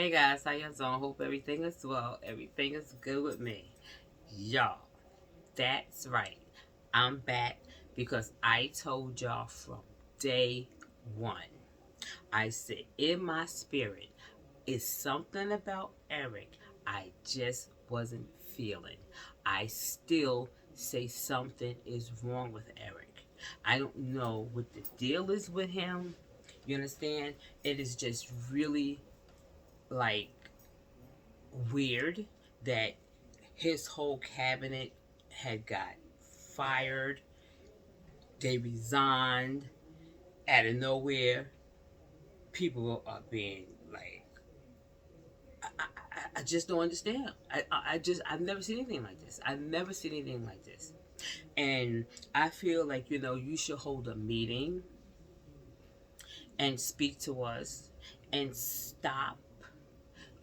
Hey guys, how y'all doing? Hope everything is well. Everything is good with me. Y'all, that's right. I'm back because I told y'all from day one. I said in my spirit, it's something about Eric I just wasn't feeling. I still say something is wrong with Eric. I don't know what the deal is with him. You understand? It is just really like weird that his whole cabinet had got fired. They resigned out of nowhere. People are being like, I just don't understand. I've never seen anything like this. I've never seen anything like this. And I feel like, you should hold a meeting and speak to us and stop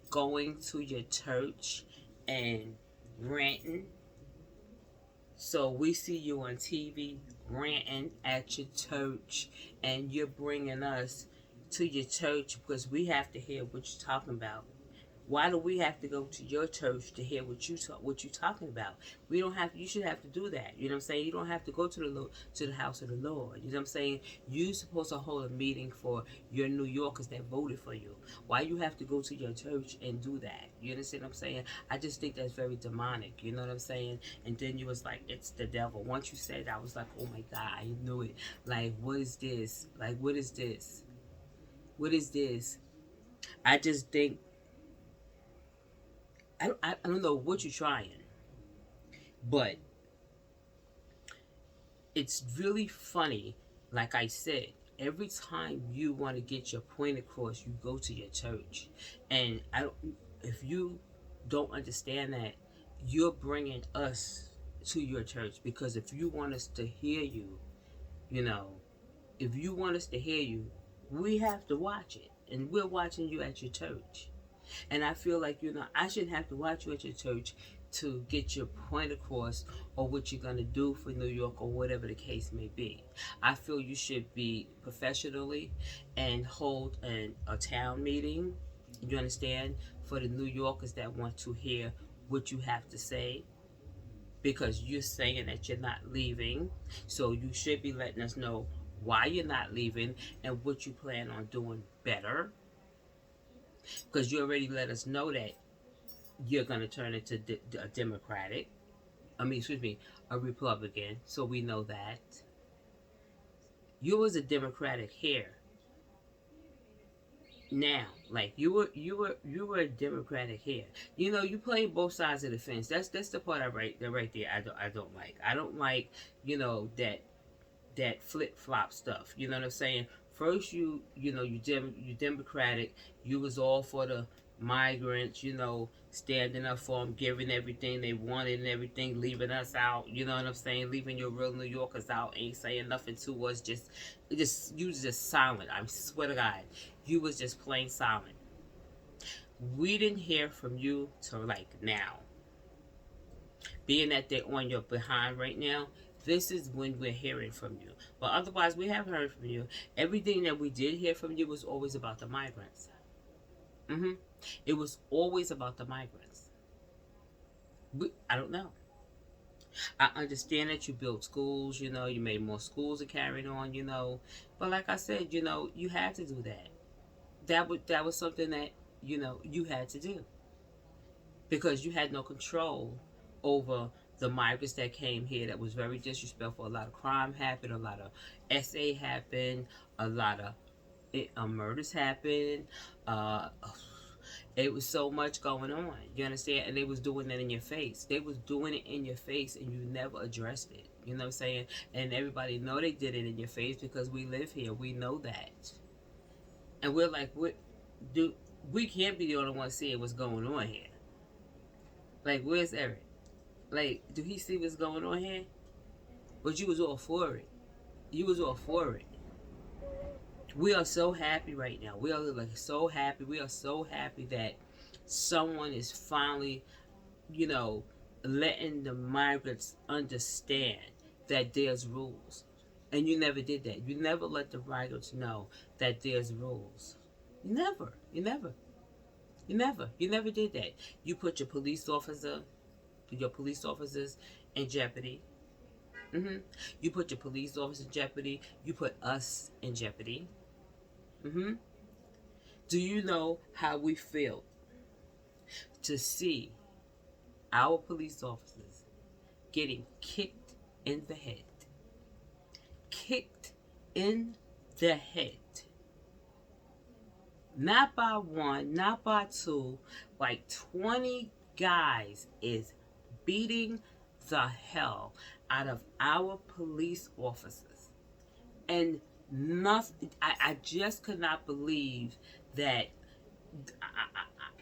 going to your church and ranting. So we see you on TV ranting at your church, and you're bringing us to your church because we have to hear what you're talking about. Why do we have to go to your church to hear what you talking about? We don't have. You should have to do that. You know what I'm saying? You don't have to go to the house of the Lord. You know what I'm saying? You supposed to hold a meeting for your New Yorkers that voted for you. Why you have to go to your church and do that? You understand what I'm saying? I just think that's very demonic. You know what I'm saying? And then you was like, it's the devil. Once you said that, I was like, oh my God, I knew it. Like, what is this? Like, what is this? What is this? I just think I don't know what you're trying, but it's really funny. Like I said, every time you want to get your point across, you go to your church, and I don't. If you don't understand that, you're bringing us to your church because if you want us to hear you, you know, if you want us to hear you, we have to watch it, and we're watching you at your church. And I feel like, I shouldn't have to watch you at your church to get your point across or what you're going to do for New York or whatever the case may be. I feel you should be professionally and hold a town meeting, you understand, for the New Yorkers that want to hear what you have to say because you're saying that you're not leaving. So you should be letting us know why you're not leaving and what you plan on doing better because you already let us know that you're going to turn into a Democratic. Excuse me, a Republican. So we know that you was a Democratic here. Now, like you were a Democratic here. You play both sides of the fence. That's the part right there. I don't like. I don't like that flip flop stuff. You know what I'm saying? First, you Democratic. You was all for the migrants. Standing up for them, giving everything they wanted and everything, leaving us out. You know what I'm saying? Leaving your real New Yorkers out, ain't saying nothing to us. You was just silent. I swear to God, you was just plain silent. We didn't hear from you till like now. Being that they're on your behind right now, this is when we're hearing from you. But otherwise, we haven't heard from you. Everything that we did hear from you was always about the migrants. hmm It was always about the migrants. I don't know. I understand that you built schools, you made more schools to carry on, But like I said, you had to do that. That was something that, you had to do. Because you had no control over the migrants that came here that was very disrespectful. A lot of crime happened, a lot of SA happened, a lot of murders happened. Uh, it was so much going on. You understand? And they was doing that in your face. They was doing it in your face, and you never addressed it. You know what I'm saying? And everybody know they did it in your face because we live here. We know that, and we're like, what? Do we can't be the only one seeing what's going on here? Like, where's Eric? Like, do he see what's going on here? But you was all for it. You was all for it. We are so happy right now. We are like so happy. We are so happy that someone is finally, you know, letting the migrants understand that there's rules. And you never did that. You never let the migrants know that there's rules. You never. You never. You never did that. You put your police officers in jeopardy. hmm You put your police officers in jeopardy. You put us in jeopardy. hmm Do you know how we feel to see our police officers getting kicked in the head? Kicked in the head. Not by one, not by two, like 20 guys is beating the hell out of our police officers. And nothing, I just could not believe that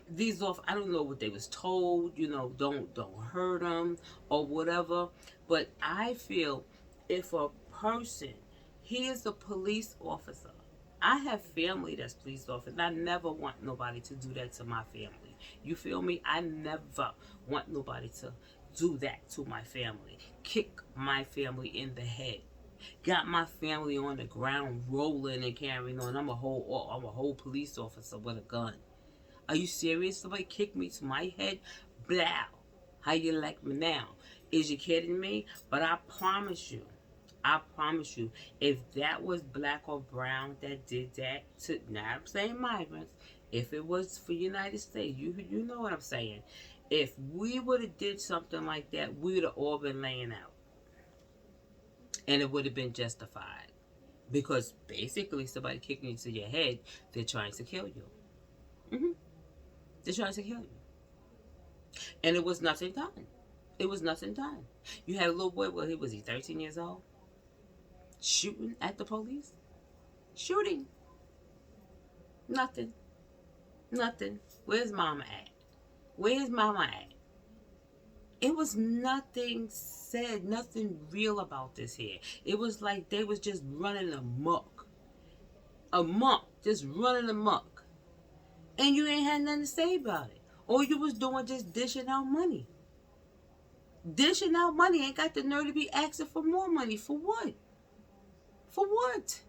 these off, I don't know what they was told, don't hurt them or whatever. But I feel if a person, he is a police officer. I have family that's police officers. I never want nobody to do that to my family. You feel me? I never want nobody to do that to my family. Kick my family in the head. Got my family on the ground rolling and carrying on. I'm a whole police officer with a gun. Are you serious? Somebody kicked me to my head? Blow. How you like me now? Is you kidding me? But I promise you, if that was black or brown that did that to, now I'm saying migrants, if it was for United States, you know what I'm saying. If we would have did something like that, we would have all been laying out. And it would have been justified. Because basically somebody kicking you to your head, they're trying to kill you. Mm-hmm. They're trying to kill you. And it was nothing done. It was nothing done. You had a little boy, well, he 13 years old? Shooting at the police? Shooting. Nothing. Nothing. Where's mama at? Where's mama at? It was nothing said, nothing real about this here. It was like they was just running amok. Amok. Just running amok. And you ain't had nothing to say about it. All you was doing just dishing out money. Dishing out money. Ain't got the nerve to be asking for more money. For what? For what?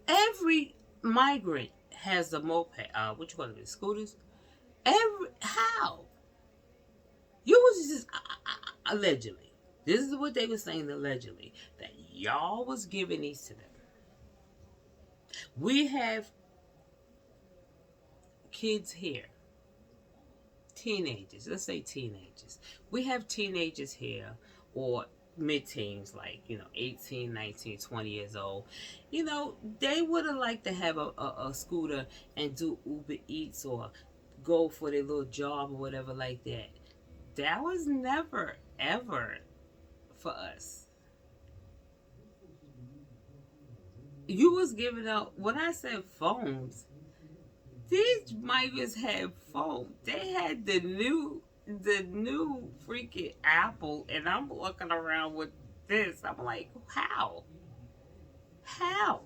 Every migrant has a moped. What you call it? Scooters. How? You was just allegedly. This is what they were saying allegedly, that y'all was giving these to them. We have kids here, teenagers. Let's say teenagers. We have teenagers here, or mid-teens, like 18, 19, 20 years old. They would have liked to have a scooter and do Uber Eats or go for their little job or whatever like that. That was never, ever for us. You was giving out, when I said phones, these migrants had phones. They had the new freaking Apple, and I'm walking around with this. I'm like, how? How?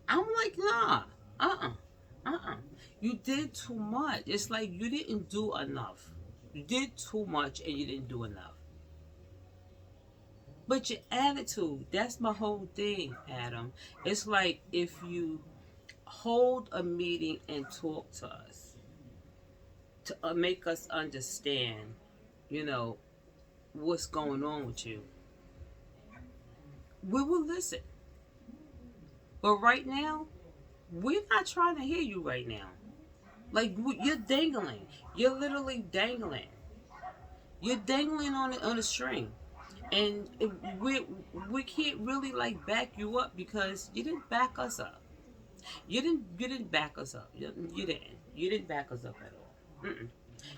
I'm like, nah, You did too much. It's like you didn't do enough. You did too much and you didn't do enough. But your attitude, that's my whole thing, Adam. It's like if you hold a meeting and talk to us to make us understand, what's going on with you, we will listen. But right now, we're not trying to hear you right now. Like, you're dangling. You're literally dangling. You're dangling on a string. And we can't really like back you up because you didn't back us up. You didn't back us up. You didn't. You didn't back us up at all.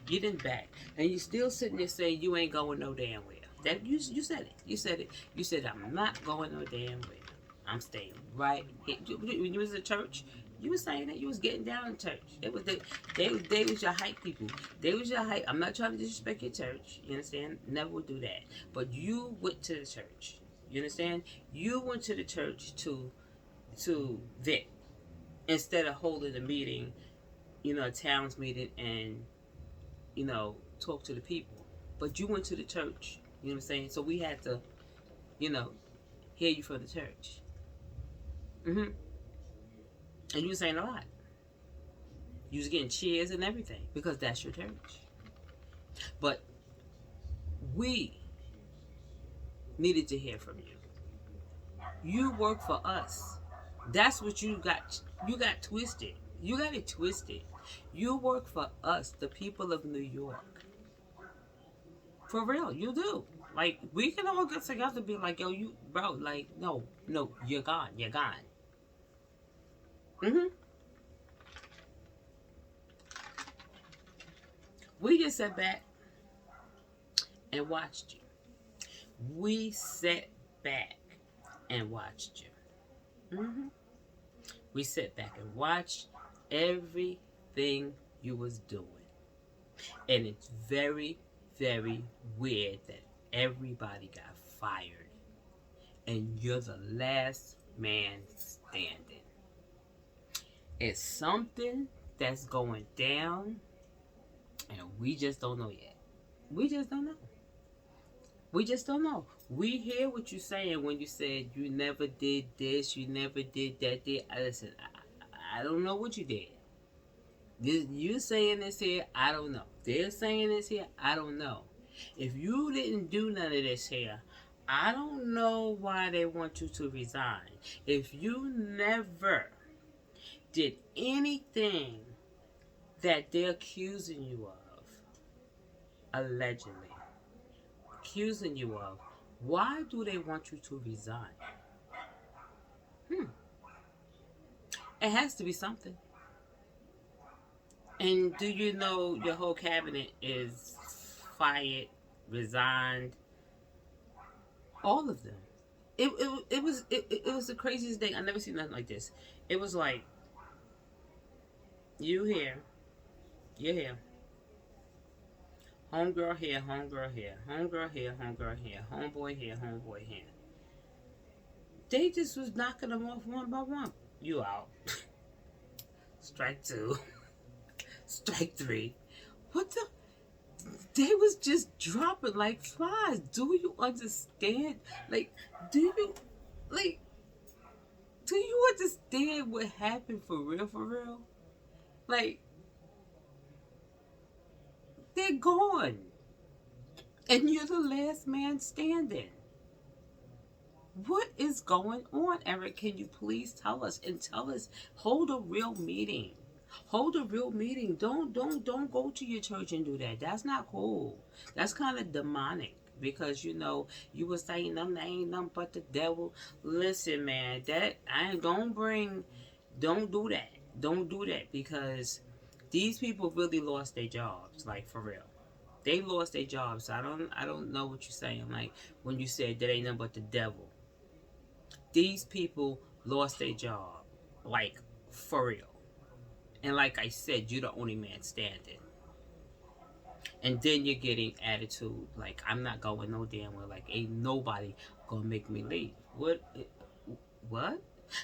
You didn't back. And you still sitting there saying you ain't going no damn where. That you said it. You said it. You said I'm not going no damn where. I'm staying right here. When you was at church, you was saying that you was getting down in church. They was your hype people. They was your hype. I'm not trying to disrespect your church. You understand? Never would do that. But you went to the church. You understand? You went to the church to vent instead of holding a meeting, a town's meeting, and talk to the people. But you went to the church. You know what I'm saying? So we had to, hear you from the church. And you was saying a lot. You was getting cheers and everything because that's your church. But we needed to hear from you. You work for us. That's what you got. You got twisted. You got it twisted. You work for us, the people of New York. For real, you do. Like, we can all get together and be like, yo, you, bro, like, no, no, you're gone. You're gone. Mm-hmm. We just sat back and watched you. We sat back and watched you. Mm-hmm. We sat back and watched everything you was doing. And it's very, very weird that everybody got fired. And you're the last man standing. It's something that's going down, and we just don't know yet. We just don't know. We just don't know. We hear what you're saying when you said you never did this, you never did that. Listen, I don't know what you did. You saying this here, I don't know. They're saying this here, I don't know. If you didn't do none of this here, I don't know why they want you to resign. If you never did anything that they're accusing you of, allegedly accusing you of, why do they want you to resign? It has to be something. And do you know your whole cabinet is fired, resigned, all of them? It was the craziest thing. I never seen nothing like this. It was like, you here, you're here, homegirl here, homegirl here, homegirl here, homegirl here, homeboy here, homeboy here. They just was knocking them off one by one. You out. Strike two. Strike three. What the? They was just dropping like flies. Do you understand? Like, do you understand what happened for real, for real? Like, they're gone. And you're the last man standing. What is going on, Eric? Can you please tell us and tell us, hold a real meeting. Hold a real meeting. Don't go to your church and do that. That's not cool. That's kind of demonic. Because you were saying them, they ain't nothing but the devil. Listen, man, that I ain't don't do that. Don't do that, because these people really lost their jobs, like, for real. They lost their jobs. So I don't know what you're saying. Like, when you said that ain't nothing but the devil. These people lost their job, like, for real. And like I said, you're the only man standing. And then you're getting attitude like, I'm not going no damn well. Like, ain't nobody gonna make me leave. What?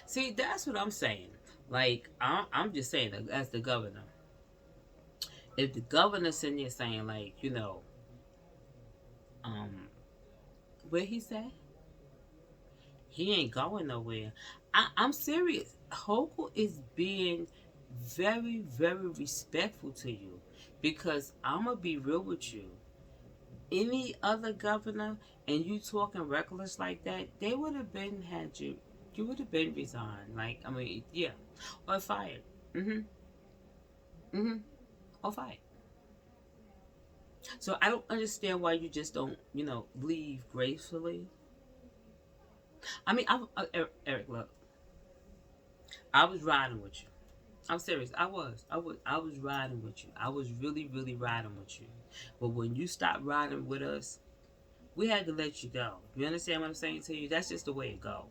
See, that's what I'm saying. Like, I'm just saying, as the governor. If the governor's sitting there saying, like, where he say? He ain't going nowhere. I'm serious. Hochul is being very, very respectful to you, because I'm gonna be real with you. Any other governor and you talking reckless like that, they would have been had you. You would have been resigned. Like, I mean, yeah, or fired. Or fired. So I don't understand why you just don't, leave gracefully. I mean, Eric, look, I was riding with you. I'm serious. I was riding with you. I was really, really riding with you. But when you stopped riding with us, we had to let you go. You understand what I'm saying to you? That's just the way it goes.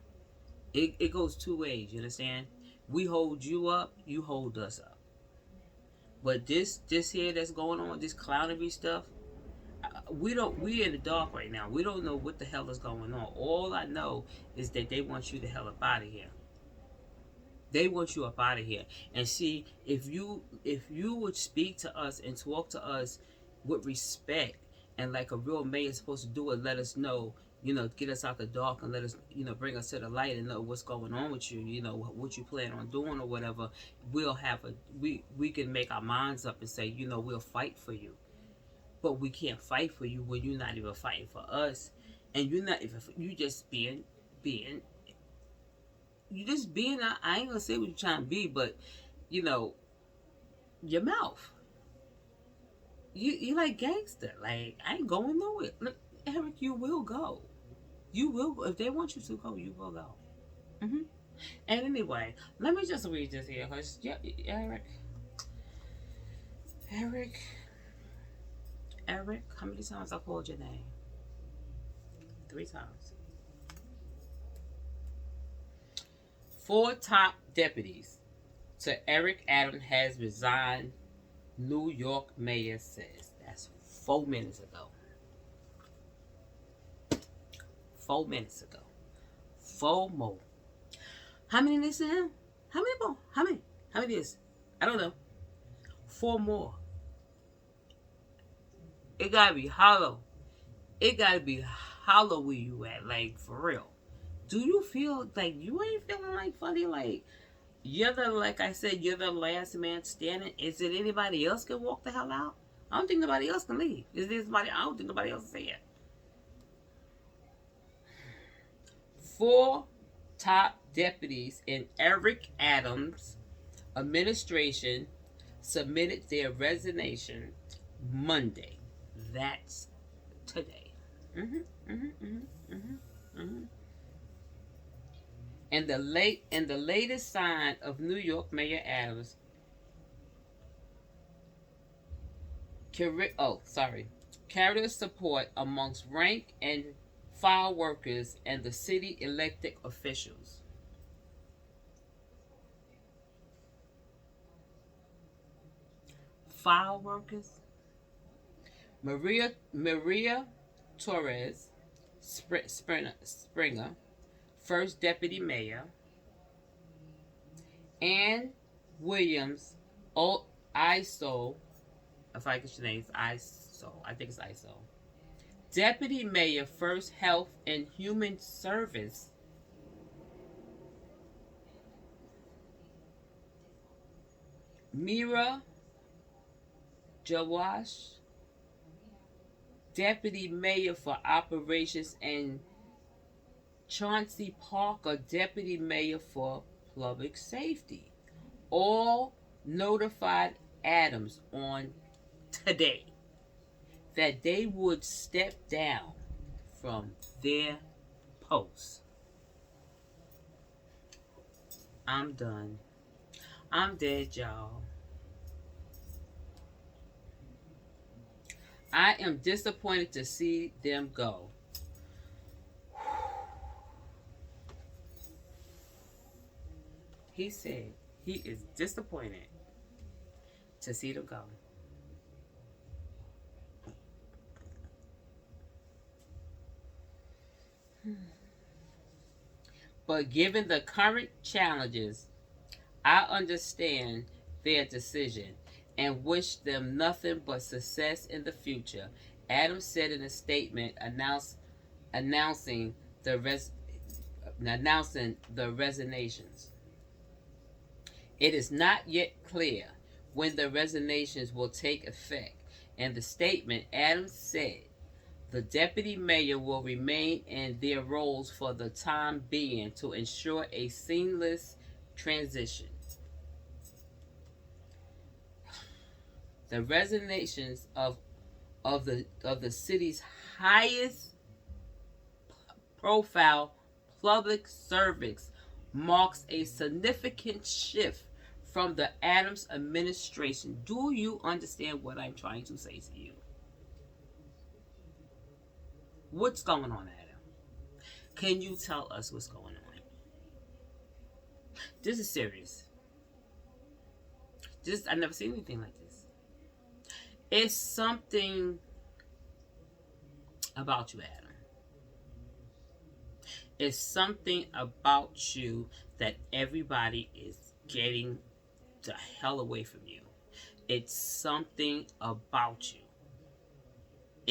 It goes two ways. You understand? We hold you up. You hold us up. But this here that's going on, this clownery stuff, we're in the dark right now. We don't know what the hell is going on. All I know is that they want you the hell up out of here. They want you up out of here. And see, if you would speak to us and talk to us with respect, and like a real man is supposed to do it, let us know get us out the dark and let us, bring us to the light and know what's going on with you, what you plan on doing or whatever. We'll have we can make our minds up and say, we'll fight for you. But we can't fight for you when you're not even fighting for us. And you're not even, you just being, you just being, I ain't gonna say what you're trying to be, but, you know, your mouth. You like gangster. Like, I ain't going nowhere. Look, Eric, you will go. You will. If they want you to go, you will go. hmm And anyway, let me just read this here. Cause yeah, Eric, Eric, how many times I called your name? 3 times. 4 top deputies to Eric Adams has resigned, New York mayor says. That's 4 minutes ago. 4 minutes ago. 4 more. How many is now? How many more? How many? How many is? I don't know. 4 more. It gotta be hollow. It gotta be hollow where you at, like for real. Do you feel like you ain't feeling like funny? Like like I said, you're the last man standing. Is it anybody else can walk the hell out? I don't think nobody else can leave. Is there somebody? I don't think nobody else is here. 4 top deputies in Eric Adams' administration submitted their resignation Monday. That's today. Mm-hmm, mm-hmm, mm-hmm, mm-hmm, mm-hmm. And the latest sign of New York Mayor Adams carrier support amongst rank and file workers and the city elected officials. File workers. Maria Torres Springer, first deputy mayor, Ann Williams, ISO, if I get your name, ISO, I think it's ISO, deputy mayor, first health and human service, Mira Jawash, deputy mayor for operations, and Chauncey Parker, deputy mayor for public safety, all notified Adams on today that they would step down from their posts. I'm done. I'm dead, y'all. I am disappointed to see them go. He said he is disappointed to see them go. But given the current challenges, I understand their decision and wish them nothing but success in the future, Adams said in a statement announcing the resignations. It is not yet clear when the resignations will take effect. In the statement, Adams said the deputy mayor will remain in their roles for the time being to ensure a seamless transition. The resignations of the city's highest profile public servants marks a significant shift from the Adams administration. Do you understand what I'm trying to say to you? What's going on, Adam? Can you tell us what's going on? This is serious. I've never seen anything like this. It's something about you, Adam. It's something about you that everybody is getting the hell away from you. It's something about you.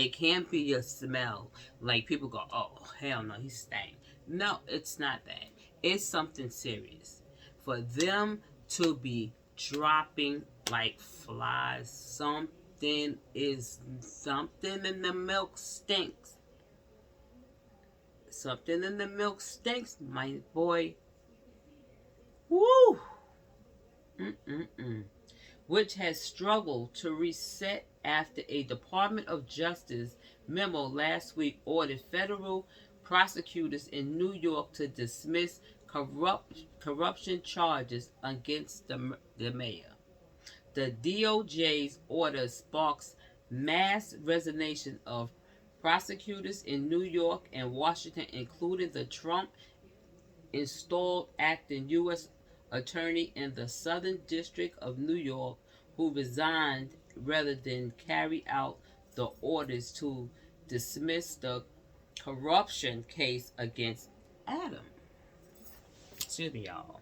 It can't be a smell like people go, oh, hell no, he stank. No, it's not that. It's something serious. For them to be dropping like flies, something in the milk stinks. Something in the milk stinks, my boy. Woo! Mm-mm-mm. Which has struggled to reset after a Department of Justice memo last week ordered federal prosecutors in New York to dismiss corruption charges against the mayor. The DOJ's order sparks mass resignation of prosecutors in New York and Washington, including the Trump installed acting U.S. attorney in the Southern District of New York, who resigned rather than carry out the orders to dismiss the corruption case against Adam. Excuse me, y'all.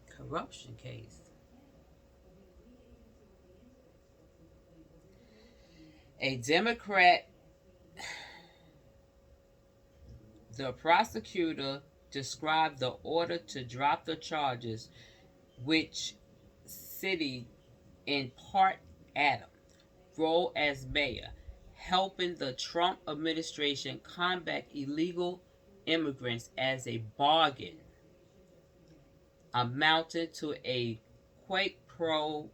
Corruption case. A Democrat, the prosecutor described the order to drop the charges, which cited in part Adams' role as mayor, helping the Trump administration combat illegal immigrants as a bargain, amounted to a quid pro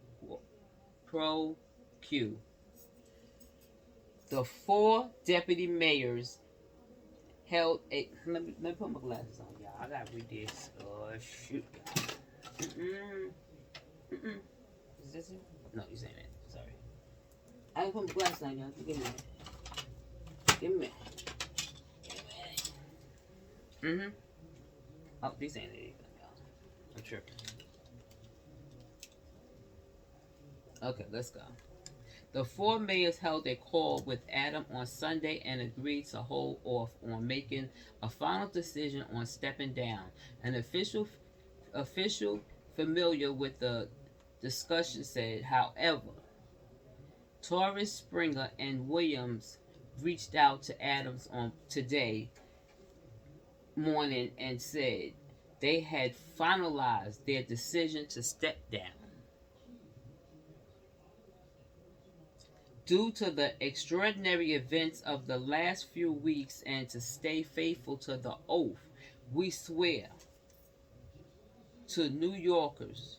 quo. The four deputy mayors held a. Let me put my glasses on, y'all. I gotta read this. Oh, shoot, y'all. Is this it? No, you saying it. Sorry. I gotta put my glasses on, y'all. Give me a minute. Give me a minute. Oh, these ain't it either, y'all. I'm tripping. Okay, let's go. The four mayors held a call with Adam on Sunday and agreed to hold off on making a final decision on stepping down. An official familiar with the discussion said, however, Torres, Springer, and Williams reached out to Adams on today morning and said they had finalized their decision to step down. Due to the extraordinary events of the last few weeks and to stay faithful to the oath we swear to New Yorkers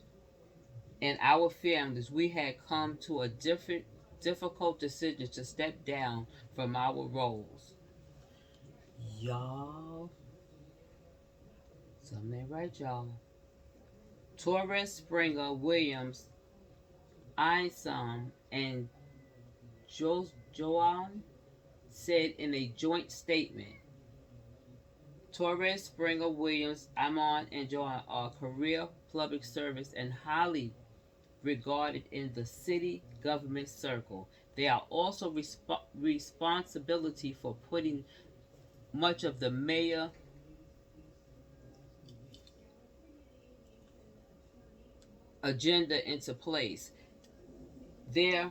and our families, we had come to a difficult decision to step down from our roles. Y'all, something ain't right, y'all. Torres, Springer, Williams, Einstein, and Joan said in a joint statement. Torres, Springer, Williams, Amon, and Joan are career public service and highly regarded in the city government circle. They are also responsibility for putting much of the mayor agenda into place. Their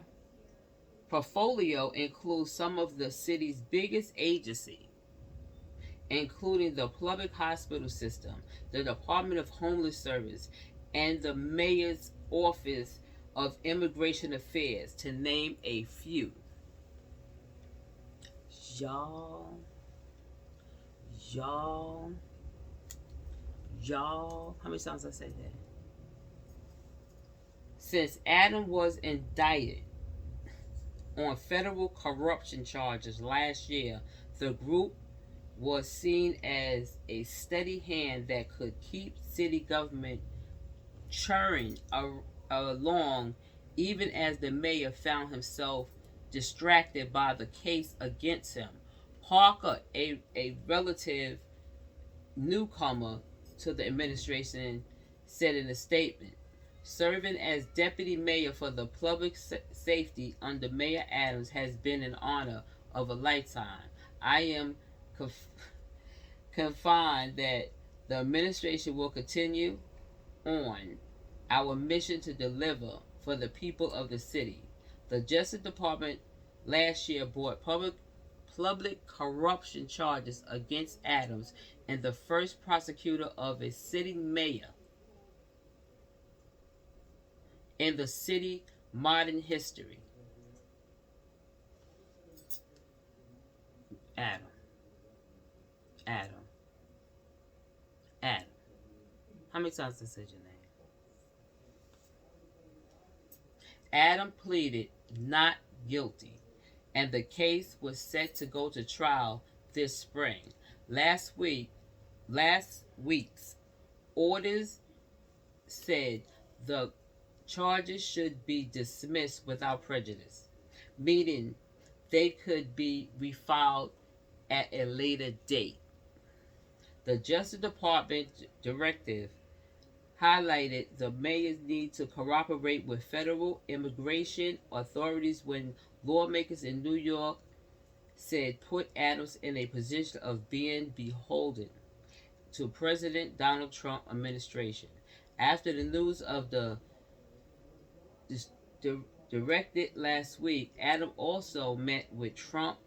portfolio includes some of the city's biggest agencies, including the public hospital system, the Department of Homeless Service, and the Mayor's Office of Immigration Affairs, to name a few. Y'all, how many times I say that? Since Adam was indicted on federal corruption charges last year, the group was seen as a steady hand that could keep city government churning along, even as the mayor found himself distracted by the case against him. Parker, a relative newcomer to the administration, said in a statement, serving as deputy mayor for the public safety under Mayor Adams has been an honor of a lifetime. I am confident that the administration will continue on our mission to deliver for the people of the city. The Justice Department last year brought public corruption charges against Adams, and the first prosecutor of a sitting mayor in the city modern history. Adam, Adam, Adam. How many times did I say your name? Adam pleaded not guilty, and the case was set to go to trial this spring. Last week's orders said the charges should be dismissed without prejudice, meaning they could be refiled at a later date. The Justice Department directive highlighted the mayor's need to cooperate with federal immigration authorities when lawmakers in New York said put Adams in a position of being beholden to President Donald Trump administration. After the news of the directed last week, Adams also met with Trump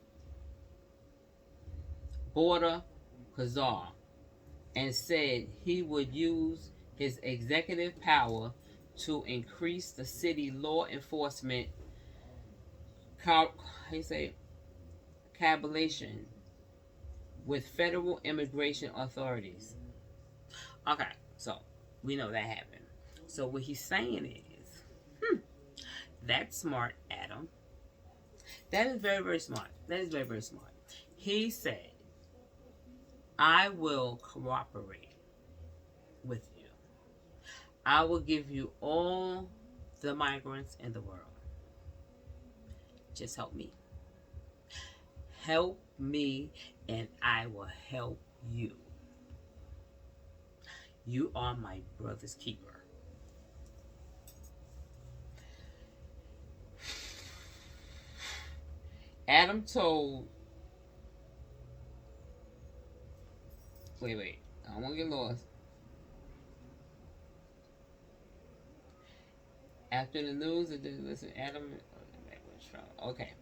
border czar and said he would use his executive power to increase the city law enforcement collaboration with federal immigration authorities. Okay, so we know that happened. So what he's saying is, that's smart, Adam. That is very, very smart. That is very, very smart. He said, I will cooperate with you. I will give you all the migrants in the world. Just help me. Help me, and I will help you. You are my brother's keeper. Adam told. Wait. I don't want to get lost. After the news, listen, Adam. Okay.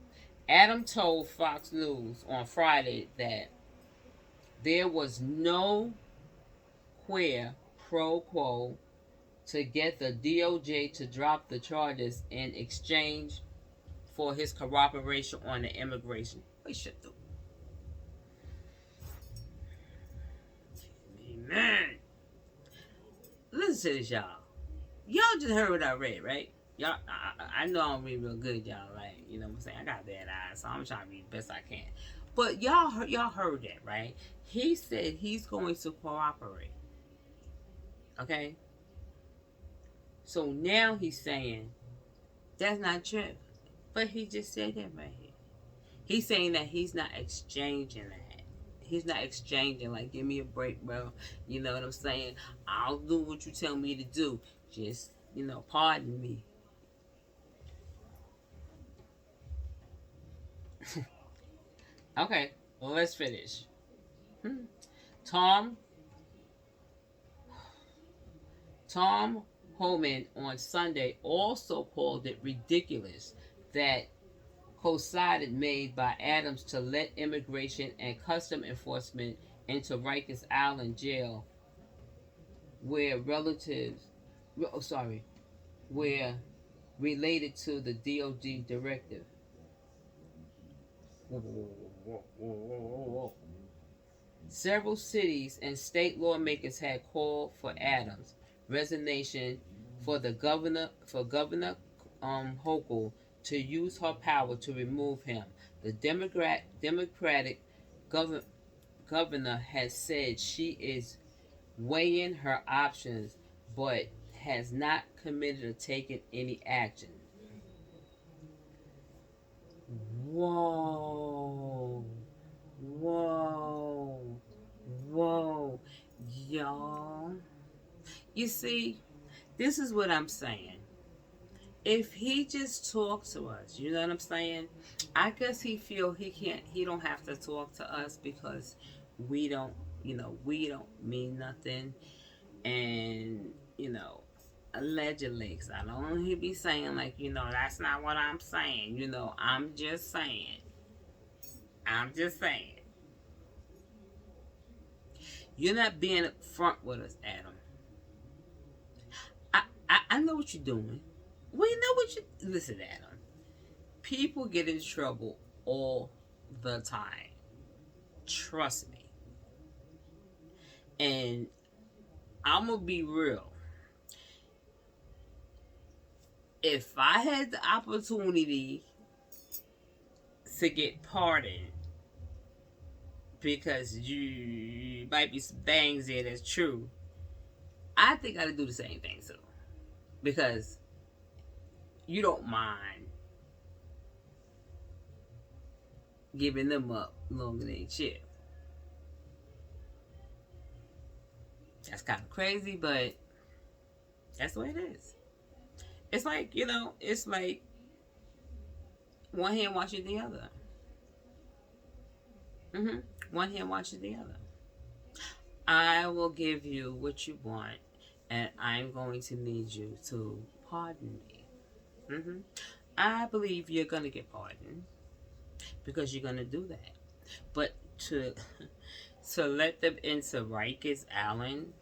Adam told Fox News on Friday that there was no quid pro quo to get the DOJ to drop the charges in exchange for his cooperation on the immigration. Wait, shut the. Man, listen to this, y'all. Y'all just heard what I read, right? Y'all, I know I don't read real good, y'all. Like, you know what I'm saying? I got bad eyes, so I'm trying to read the best I can. But y'all heard that, right? He said he's going to cooperate. Okay? So now he's saying that's not true. But he just said that right here. He's saying that he's not exchanging that. He's not exchanging, like, give me a break, bro. You know what I'm saying? I'll do what you tell me to do. Just, pardon me. Okay, well, let's finish. Tom Homan on Sunday also called it ridiculous that coincided made by Adams to let immigration and custom enforcement into Rikers Island jail, where related to the DOJ directive. Whoa. Several cities and state lawmakers had called for Adams' resignation for Governor Hochul to use her power to remove him. The Democratic governor has said she is weighing her options, but has not committed to taking any action. Whoa, y'all. You see, this is what I'm saying. If he just talks to us, you know what I'm saying? I guess he don't have to talk to us because we don't mean nothing. And, Allegedly, because I don't he be saying like, that's not what I'm saying. I'm just saying. I'm just saying. You're not being upfront with us, Adam. I know what you're doing. We know what you. Listen, Adam. People get in trouble all the time. Trust me. And I'm gonna be real. If I had the opportunity to get pardoned because you might be some things there that's true, I think I'd do the same thing too. Because you don't mind giving them up longer than shit. That's kind of crazy, but that's the way it is. It's like, it's like one hand watching the other. One hand watching the other. I will give you what you want, and I'm going to need you to pardon me. I believe you're going to get pardoned because you're going to do that. But to let them into Rikers Island,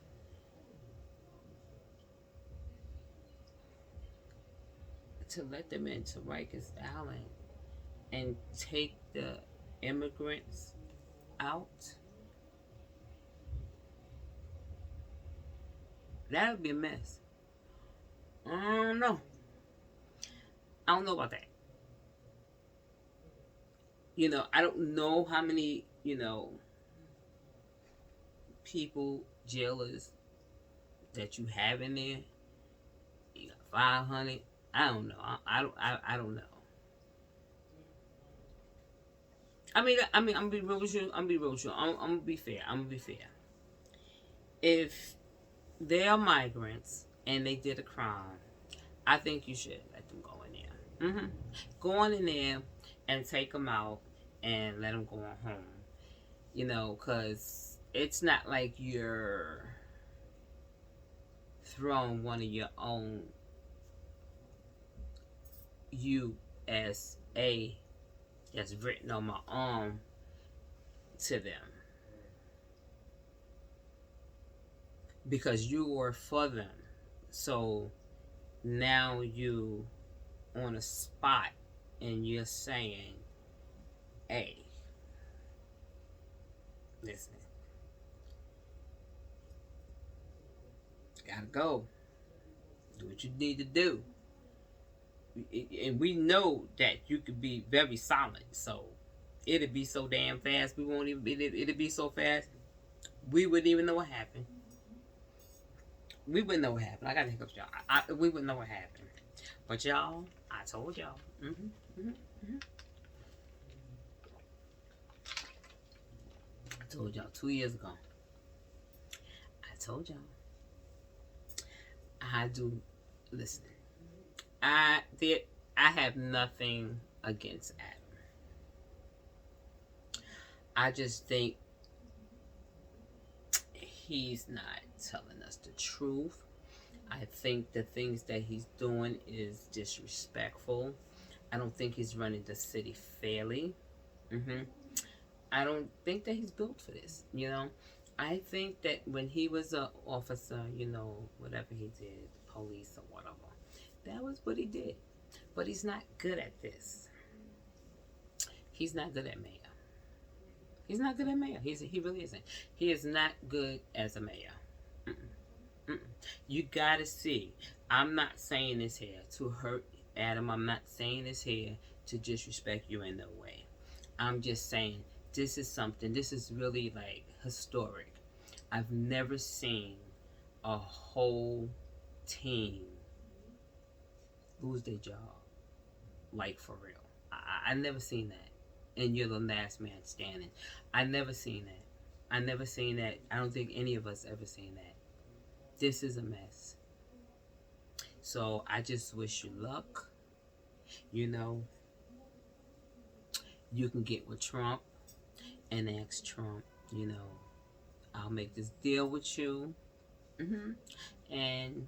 and take the immigrants out, that would be a mess. I don't know. I don't know about that. I don't know how many, people, jailers that you have in there. 500. I don't know. I don't know. I'm gonna be real with you. I'm gonna be fair. If they are migrants and they did a crime, I think you should let them go in there. Go on in there and take them out and let them go on home. Because it's not like you're throwing one of your own USA that's written on my arm to them. Because you were for them. So now you on a spot and you're saying, hey, listen, gotta go. Do what you need to do. And we know that you could be very solid, so it'd be so damn fast. We won't even. It'd be so fast, we wouldn't even know what happened. We wouldn't know what happened. I got hiccups, y'all. We wouldn't know what happened. But y'all, I told y'all. I told y'all 2 years ago. I told y'all. I do. Listen. I have nothing against Adam. I just think he's not telling us the truth. I think the things that he's doing is disrespectful. I don't think he's running the city fairly. I don't think that he's built for this. I think that when he was an officer, whatever he did, police or whatever, that was what he did. But he's not good at this. He's not good at mayor. He's not good at mayor. He really isn't. He is not good as a mayor. You gotta see. I'm not saying this here to hurt Adam. I'm not saying this here to disrespect you in no way. I'm just saying this is really like historic. I've never seen a whole team lose their job, like for real. I never seen that. And you're the last man standing. I never seen that. I don't think any of us ever seen that. This is a mess. So I just wish you luck. You can get with Trump and ask Trump, I'll make this deal with you. And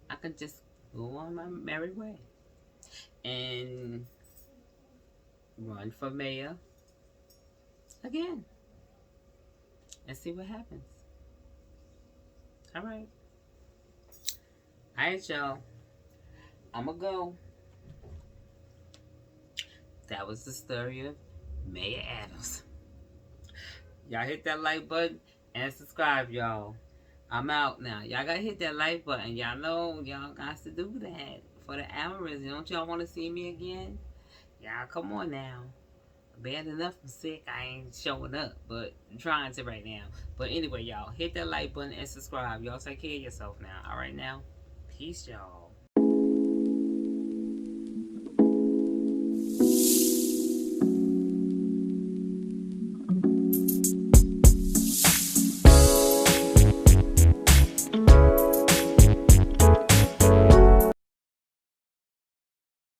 I could just go on my merry way and run for mayor again and see what happens. All right. All right, y'all. I'm going to go. That was the story of Mayor Adams. Y'all hit that like button and subscribe, y'all. I'm out now. Y'all gotta hit that like button. Y'all know y'all got to do that for the algorithm. Don't y'all want to see me again? Y'all, come on now. Bad enough I'm sick. I ain't showing up, but I'm trying to right now. But anyway, y'all, hit that like button and subscribe. Y'all take care of yourself now. All right now. Peace, y'all.